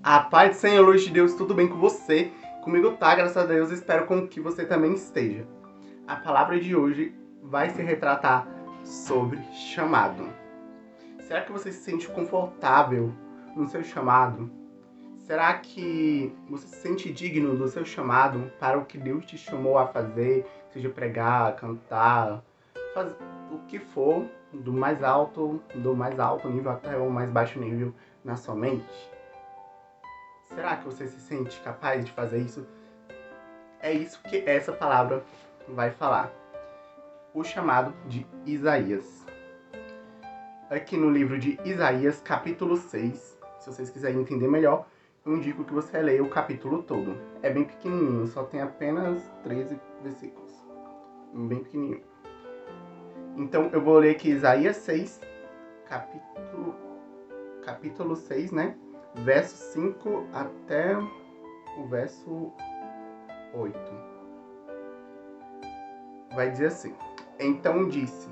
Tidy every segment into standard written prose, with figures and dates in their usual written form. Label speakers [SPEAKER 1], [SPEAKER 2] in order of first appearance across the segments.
[SPEAKER 1] A paz do Senhor, luz de Deus, tudo bem com você? Comigo tá, graças a Deus, espero com que você também esteja. A palavra de hoje vai se retratar sobre chamado. Será que você se sente confortável no seu chamado? Será que você se sente digno do seu chamado para o que Deus te chamou a fazer? Seja pregar, cantar, fazer o que for, do mais alto nível até o mais baixo nível na sua mente? Será que você se sente capaz de fazer isso? É isso que essa palavra vai falar. O chamado de Isaías. Aqui no livro de Isaías, capítulo 6, se vocês quiserem entender melhor, eu indico que você leia o capítulo todo. É bem pequenininho, só tem apenas 13 versículos. Bem pequenininho. Então eu vou ler aqui Isaías 6, capítulo 6, né? Verso 5 até o verso 8. Vai dizer assim: Então disse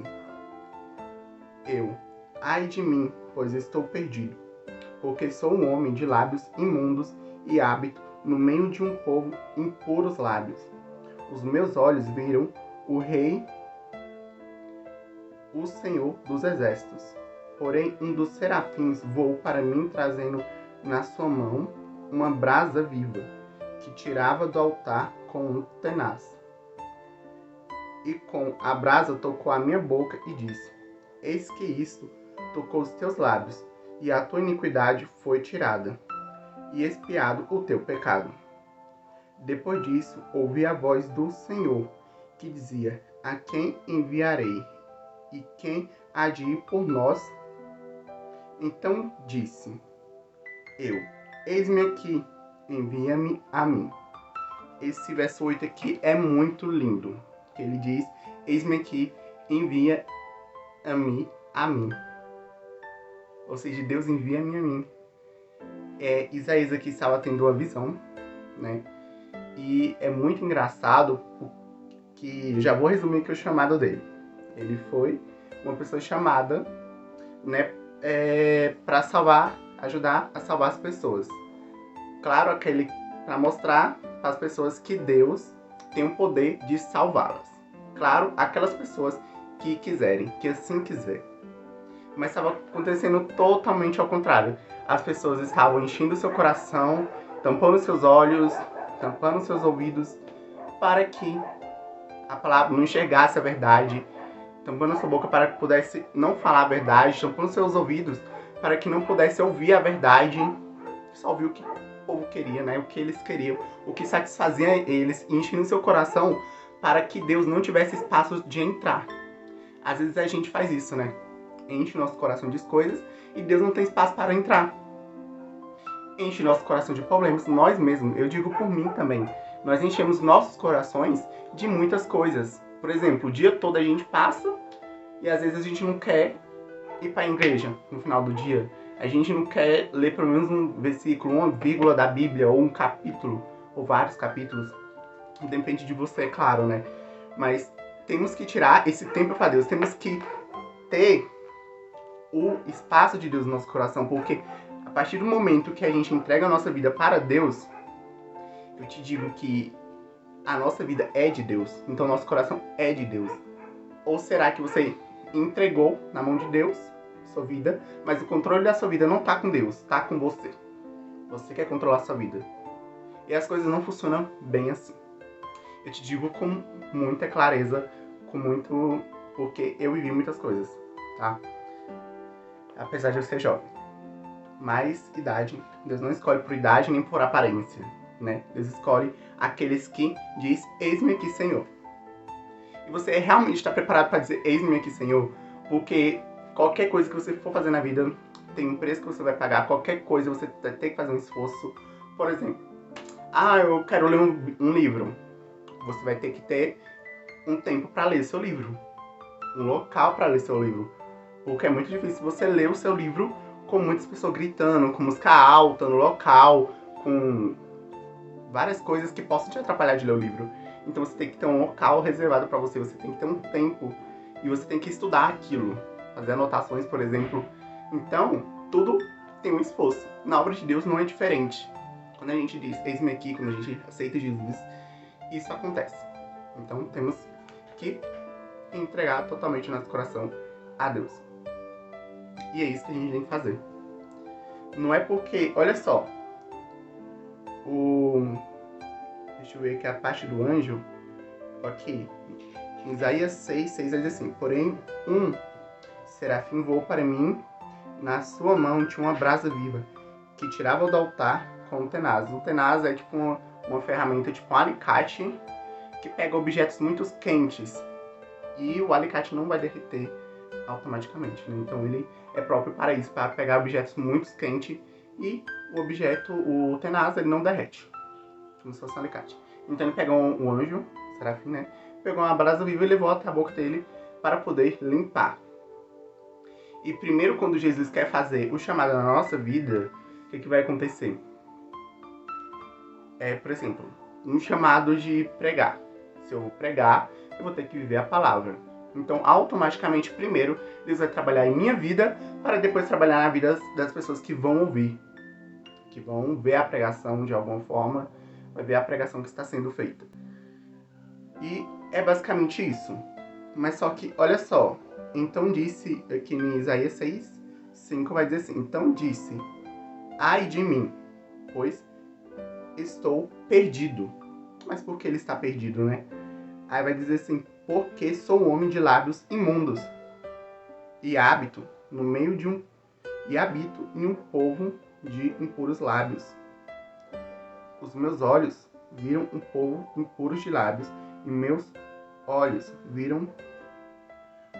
[SPEAKER 1] eu, ai de mim, pois estou perdido, porque sou um homem de lábios imundos e habito no meio de um povo impuros lábios. Os meus olhos viram o Rei, o Senhor dos Exércitos. Porém, um dos serafins voou para mim, trazendo na sua mão uma brasa viva, que tirava do altar com um tenaz. E com a brasa tocou a minha boca e disse: Eis que isto tocou os teus lábios, e a tua iniquidade foi tirada, e expiado o teu pecado. Depois disso, ouvi a voz do Senhor, que dizia: A quem enviarei? E quem há de ir por nós? Então disse eu: Eis-me aqui, envia-me a mim. Esse verso 8 aqui é muito lindo. Ele diz: Eis-me aqui, envia-me a mim. Ou seja, Deus envia-me a mim. Isaías aqui estava tendo uma visão, né? E é muito engraçado, que já vou resumir aqui o chamado dele. Ele foi uma pessoa chamada, né, para ajudar a salvar as pessoas. Claro, para mostrar para as pessoas que Deus tem o poder de salvá-las. Claro, aquelas pessoas que quiserem, que assim quiser. Mas estava acontecendo totalmente ao contrário. As pessoas estavam enchendo seu coração, tampando seus olhos, tampando seus ouvidos, para que a palavra não enxergasse a verdade, tampando sua boca para que pudesse não falar a verdade, tampando seus ouvidos para que não pudesse ouvir a verdade, só ouvir o que o povo queria, né? O que eles queriam, o que satisfazia eles, e enchendo seu coração para que Deus não tivesse espaço de entrar. Às vezes a gente faz isso, né? Enche nosso coração de coisas e Deus não tem espaço para entrar. Enche nosso coração de problemas, nós mesmos, eu digo por mim também. Nós enchemos nossos corações de muitas coisas. Por exemplo, o dia todo a gente passa e às vezes a gente não quer ir para a igreja no final do dia. A gente não quer ler pelo menos um versículo, uma vírgula da Bíblia, ou um capítulo, ou vários capítulos. Depende de você, é claro, né? Mas temos que tirar esse tempo para Deus. Temos que ter o espaço de Deus no nosso coração, porque a partir do momento que a gente entrega a nossa vida para Deus, eu te digo que a nossa vida é de Deus, então nosso coração é de Deus. Ou será que você entregou na mão de Deus sua vida, mas o controle da sua vida não está com Deus, está com você. Você quer controlar a sua vida. E as coisas não funcionam bem assim. Eu te digo com muita clareza, porque eu vivi muitas coisas, tá? Apesar de eu ser jovem. Mas idade, Deus não escolhe por idade nem por aparência, né? Deus escolhe aqueles que diz: Eis-me aqui, Senhor. E você realmente está preparado para dizer: Eis-me aqui, Senhor? Porque qualquer coisa que você for fazer na vida tem um preço que você vai pagar. Qualquer coisa você vai ter que fazer um esforço. Por exemplo, eu quero ler um livro. Você vai ter que ter um tempo para ler seu livro. Um local para ler seu livro. Porque é muito difícil você ler o seu livro com muitas pessoas gritando, com música alta no local, com várias coisas que possam te atrapalhar de ler o livro. Então você tem que ter um local reservado para você, você tem que ter um tempo e você tem que estudar aquilo, fazer anotações, por exemplo. Então, tudo tem um esforço. Na obra de Deus não é diferente. Quando a gente diz, eis-me aqui, quando a gente aceita Jesus, isso acontece. Então temos que entregar totalmente o nosso coração a Deus. E é isso que a gente tem que fazer. Não é porque, olha só, deixa eu ver aqui a parte do anjo. Ok. Em Isaías 6 diz assim: porém, um serafim voou para mim, na sua mão tinha uma brasa viva, que tirava do altar com o tenaz. O tenaz é tipo uma ferramenta, tipo um alicate, que pega objetos muito quentes. E o alicate não vai derreter automaticamente, né? Então ele é próprio para isso, para pegar objetos muito quentes, e o tenaz, ele não derrete, como se fosse um alicate. Então ele pegou um anjo, serafim, né? Pegou uma brasa viva e levou até a boca dele para poder limpar. E primeiro, quando Jesus quer fazer o chamado na nossa vida, o que vai acontecer? Por exemplo, um chamado de pregar. Se eu vou pregar, eu vou ter que viver a palavra. Então, automaticamente, primeiro, Deus vai trabalhar em minha vida, para depois trabalhar na vida das pessoas que vão ouvir, que vão ver a pregação de alguma forma, vai ver a pregação que está sendo feita. E é basicamente isso. Mas só que, olha só, então disse, aqui em Isaías 6:5 vai dizer assim: então disse, ai de mim, pois estou perdido. Mas por que ele está perdido, né? Aí vai dizer assim: porque sou um homem de lábios imundos, e habito em um povo de impuros lábios. Os meus olhos viram um povo impuro de lábios, e meus olhos viram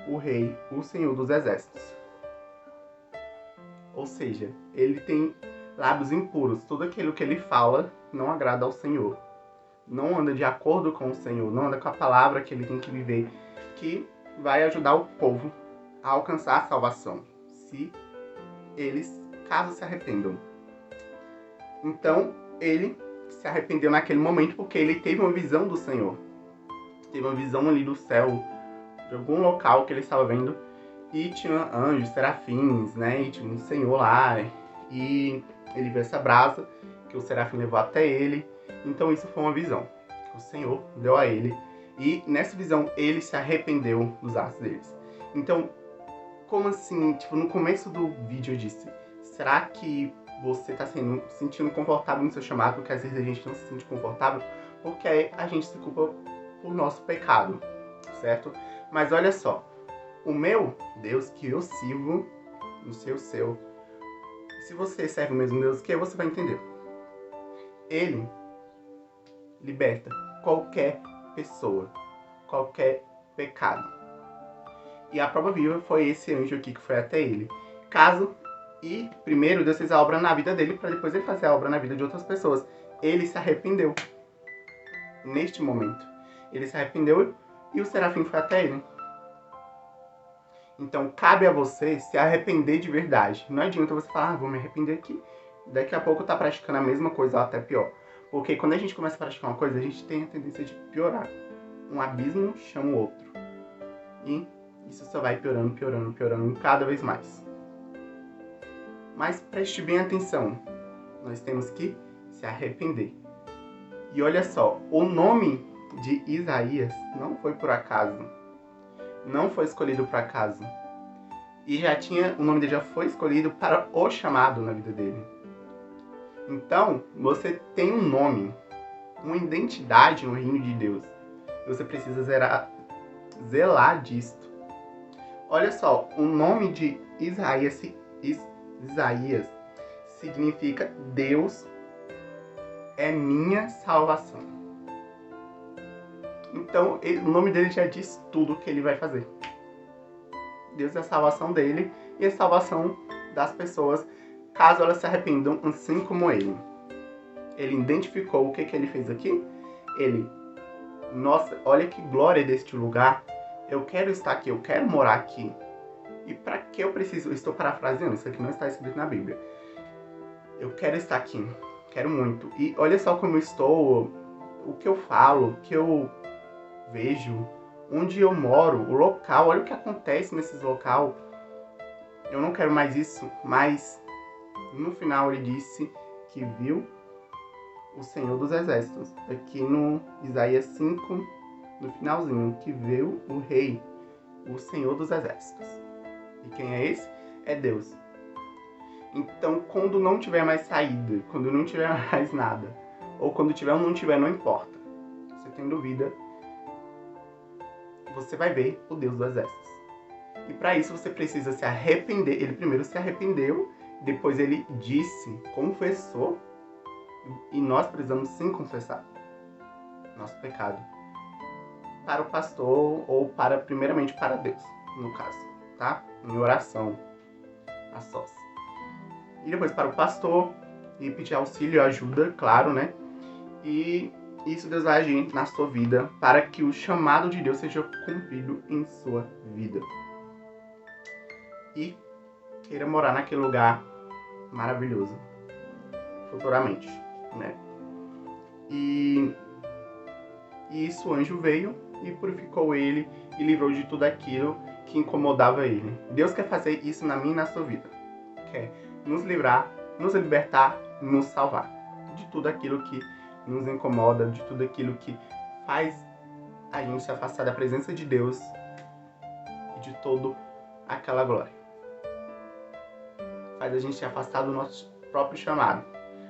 [SPEAKER 1] o Rei, o Senhor dos Exércitos. Ou seja, ele tem lábios impuros. Tudo aquilo que ele fala não agrada ao Senhor. Não anda de acordo com o Senhor, não anda com a palavra que ele tem que viver, que vai ajudar o povo a alcançar a salvação, se eles, caso se arrependam. Então, ele se arrependeu naquele momento porque ele teve uma visão do Senhor. Teve uma visão ali do céu, de algum local que ele estava vendo, e tinha anjos, serafins, né? E tinha um Senhor lá, e ele viu essa brasa que o serafim levou até ele. Então isso foi uma visão que o Senhor deu a ele, e nessa visão ele se arrependeu dos atos deles. Então, como assim? Tipo, no começo do vídeo eu disse, será que você está sentindo confortável no seu chamado? Porque às vezes a gente não se sente confortável porque a gente se culpa por nosso pecado, certo? Mas olha só, o meu Deus que eu sirvo, não sei o seu, se você serve o mesmo Deus que eu, você vai entender. Ele liberta qualquer pessoa, qualquer pecado. E a prova viva foi esse anjo aqui que foi até ele. Primeiro Deus fez a obra na vida dele, para depois ele fazer a obra na vida de outras pessoas. Ele se arrependeu. Neste momento, ele se arrependeu e o serafim foi até ele. Então, cabe a você se arrepender de verdade. Não adianta você falar, vou me arrepender aqui. Daqui a pouco tá praticando a mesma coisa, ou até pior. Porque quando a gente começa a praticar uma coisa, a gente tem a tendência de piorar. Um abismo chama o outro. E isso só vai piorando cada vez mais. Mas preste bem atenção. Nós temos que se arrepender. E olha só, o nome de Isaías não foi por acaso. Não foi escolhido por acaso. E o nome dele já foi escolhido para o chamado na vida dele. Então, você tem um nome, uma identidade no reino de Deus. Você precisa zelar disto. Olha só, o nome de Isaías significa Deus é minha salvação. Então, o nome dele já diz tudo o que ele vai fazer. Deus é a salvação dele e a salvação das pessoas, caso elas se arrependam, assim como ele. Ele identificou o que ele fez aqui. Nossa, olha que glória deste lugar. Eu quero estar aqui, eu quero morar aqui. E para que eu preciso? Eu estou parafraseando, isso aqui não está escrito na Bíblia. Eu quero estar aqui, quero muito. E olha só como eu estou, o que eu falo, o que eu vejo, onde eu moro, o local, olha o que acontece nesses locais. Eu não quero mais isso, mas No final ele disse que viu o Senhor dos Exércitos. Aqui no Isaías 5, no finalzinho, que viu o Rei, o Senhor dos Exércitos. E quem é esse? É Deus. Então, quando não tiver mais saída, quando não tiver mais nada, ou quando tiver ou não tiver, não importa. Você tem dúvida, você vai ver o Deus dos Exércitos. E para isso você precisa se arrepender. Ele primeiro se arrependeu, depois ele disse, confessou, e nós precisamos sim confessar nosso pecado para o pastor ou primeiramente para Deus, no caso, tá? Em oração, a sós. E depois para o pastor e pedir auxílio e ajuda, claro, né? E isso Deus vai agir na sua vida para que o chamado de Deus seja cumprido em sua vida. E queira morar naquele lugar maravilhoso, futuramente, né? E isso o anjo veio e purificou ele e livrou de tudo aquilo que incomodava ele. Deus quer fazer isso na minha e na sua vida. Quer nos livrar, nos libertar, nos salvar de tudo aquilo que nos incomoda, de tudo aquilo que faz a gente se afastar da presença de Deus e de toda aquela glória. Faz a gente se afastar do nosso próprio chamado.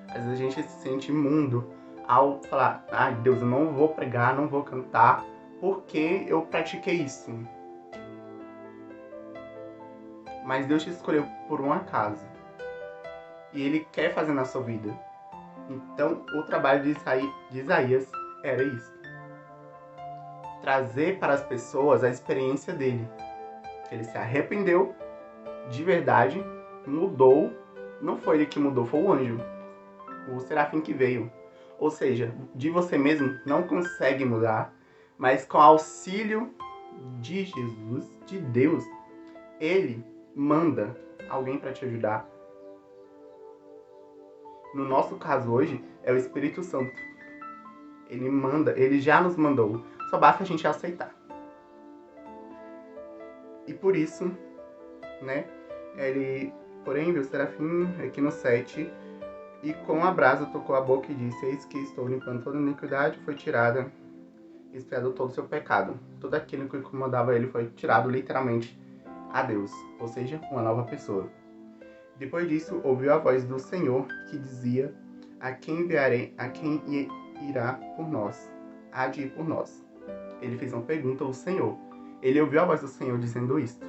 [SPEAKER 1] Às vezes a gente se sente imundo ao falar, Deus, eu não vou pregar, não vou cantar, porque eu pratiquei isso. Mas Deus te escolheu por um acaso. E Ele quer fazer na sua vida. Então, o trabalho de Isaías era isso. Trazer para as pessoas a experiência dele. Ele se arrependeu de verdade, mudou. Não foi ele que mudou, foi o anjo. O serafim que veio. Ou seja, de você mesmo não consegue mudar, mas com o auxílio de Jesus, de Deus, Ele manda alguém para te ajudar. No nosso caso hoje, é o Espírito Santo. Ele manda, ele já nos mandou. Só basta a gente aceitar. E por isso, né, porém, viu o serafim aqui no 7, e com a brasa tocou a boca e disse, eis que estou limpando toda a iniquidade, foi tirada, expiado todo o seu pecado. Tudo aquilo que incomodava ele foi tirado literalmente a Deus, ou seja, uma nova pessoa. Depois disso, ouviu a voz do Senhor que dizia, a quem enviarei, a quem irá por nós, há de ir por nós. Ele fez uma pergunta ao Senhor. Ele ouviu a voz do Senhor dizendo isto.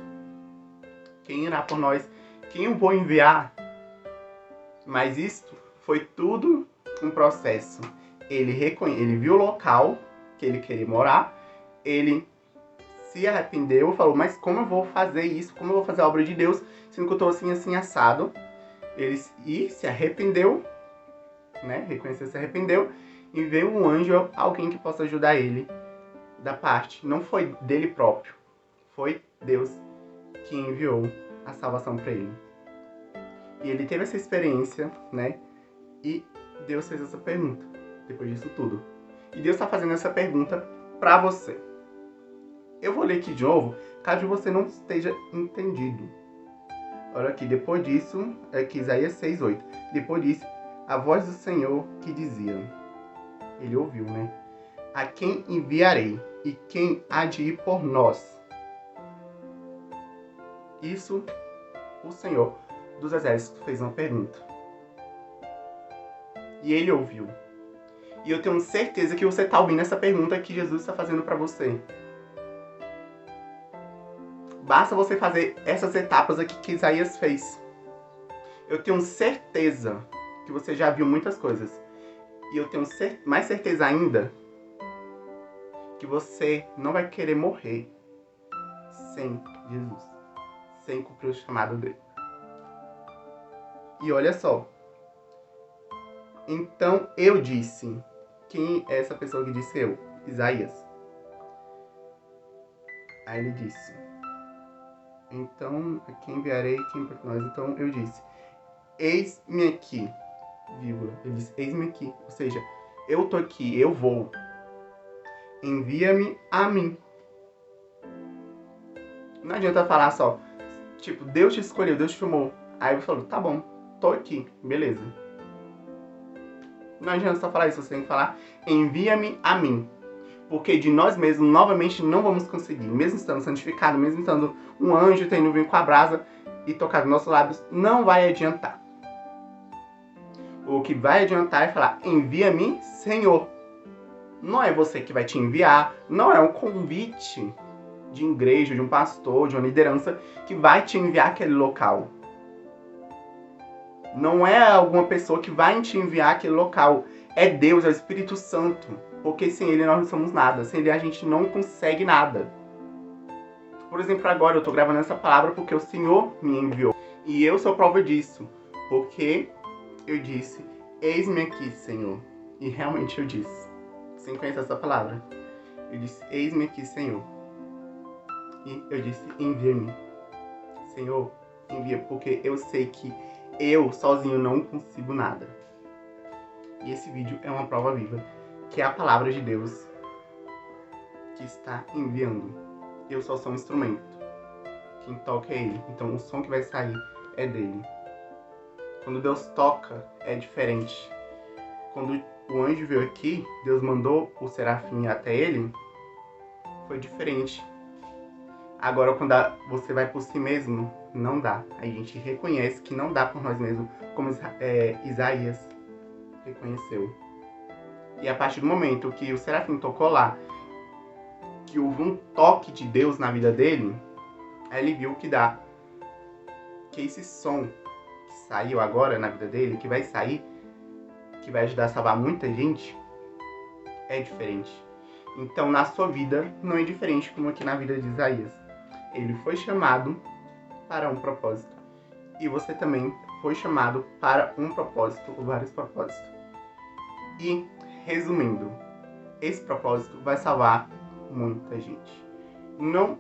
[SPEAKER 1] Quem irá por nós? Quem eu vou enviar? Mas isto foi tudo um processo. Ele viu o local que ele queria morar, ele se arrependeu e falou, mas como eu vou fazer isso? Como eu vou fazer a obra de Deus, sendo que eu estou assim, assado? Ele se arrependeu, né? Reconheceu, se arrependeu, e veio um anjo, alguém que possa ajudar ele da parte. Não foi dele próprio, foi Deus que enviou a salvação para ele. E ele teve essa experiência, né? E Deus fez essa pergunta, depois disso tudo. E Deus está fazendo essa pergunta para você. Eu vou ler aqui de novo, caso você não esteja entendido. Olha aqui, depois disso, aqui Isaías 6:8. Depois disso, a voz do Senhor que dizia, ele ouviu, né? A quem enviarei e quem há de ir por nós? Isso, o Senhor dos Exércitos fez uma pergunta. E ele ouviu. E eu tenho certeza que você está ouvindo essa pergunta que Jesus está fazendo para você. Basta você fazer essas etapas aqui que Isaías fez. Eu tenho certeza que você já viu muitas coisas. E eu tenho mais certeza ainda que você não vai querer morrer sem Jesus. Sem cumprir o chamado dele. E olha só. Então eu disse. Quem é essa pessoa que disse eu? Isaías. Aí ele disse. Então, a quem enviarei, quem por nós? Então eu disse, eis-me aqui, vírgula. Ele disse, eis-me aqui. Ou seja, eu tô aqui, eu vou. Envia-me a mim. Não adianta falar só, tipo, Deus te escolheu, Deus te chamou. Aí ele falou, tá bom, tô aqui, beleza. Não adianta só falar isso, você tem que falar, envia-me a mim. Porque de nós mesmos, novamente, não vamos conseguir. Mesmo estando santificado, mesmo estando um anjo, tendo vindo com a brasa e tocar nos nossos lábios, não vai adiantar. O que vai adiantar é falar, envia-me, Senhor. Não é você que vai te enviar, não é um convite de igreja, de um pastor, de uma liderança que vai te enviar aquele local. Não é alguma pessoa que vai te enviar aquele local. É Deus, é o Espírito Santo. Porque sem Ele nós não somos nada. Sem Ele a gente não consegue nada. Por exemplo, agora eu estou gravando essa palavra porque o Senhor me enviou. E eu sou prova disso. Porque eu disse, eis-me aqui, Senhor. E realmente eu disse. Você conhece essa palavra? Eu disse, eis-me aqui, Senhor. E eu disse, envia-me. Senhor, envia, porque eu sei que eu sozinho não consigo nada. E esse vídeo é uma prova viva, que é a palavra de Deus que está enviando. Eu só sou um instrumento. Quem toca é Ele. Então o som que vai sair é dele. Quando Deus toca, é diferente. Quando o anjo veio aqui, Deus mandou o serafim até ele, foi diferente. Agora, quando você vai por si mesmo, não dá. A gente reconhece que não dá por nós mesmos, como Isaías reconheceu. E a partir do momento que o serafim tocou lá, que houve um toque de Deus na vida dele, aí ele viu que dá. Que esse som que saiu agora na vida dele, que vai sair, que vai ajudar a salvar muita gente, é diferente. Então, na sua vida, não é diferente como aqui na vida de Isaías. Ele foi chamado para um propósito. E você também foi chamado para um propósito, ou vários propósitos. E, resumindo, esse propósito vai salvar muita gente. Não,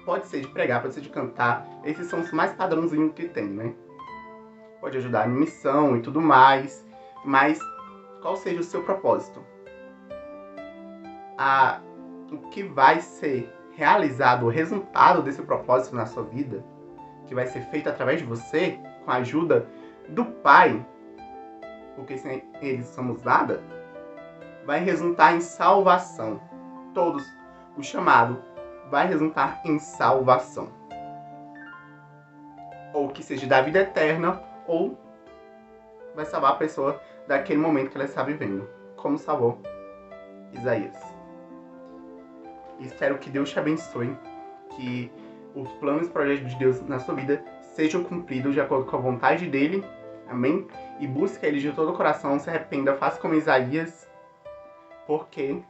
[SPEAKER 1] pode ser de pregar, pode ser de cantar. Esses são os mais padrãozinhos que tem, né? Pode ajudar em missão e tudo mais. Mas, qual seja o seu propósito? O que vai ser realizado, o resultado desse propósito na sua vida, que vai ser feito através de você, com a ajuda do Pai, porque sem Ele somos nada, vai resultar em salvação. Todos, o chamado vai resultar em salvação. Ou que seja da vida eterna, ou vai salvar a pessoa daquele momento que ela está vivendo, como salvou Isaías. Espero que Deus te abençoe, que os planos e projetos de Deus na sua vida sejam cumpridos de acordo com a vontade dele. Amém? E busque ele de todo o coração, se arrependa, faça como Isaías, porque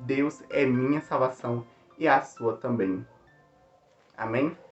[SPEAKER 1] Deus é minha salvação e a sua também. Amém?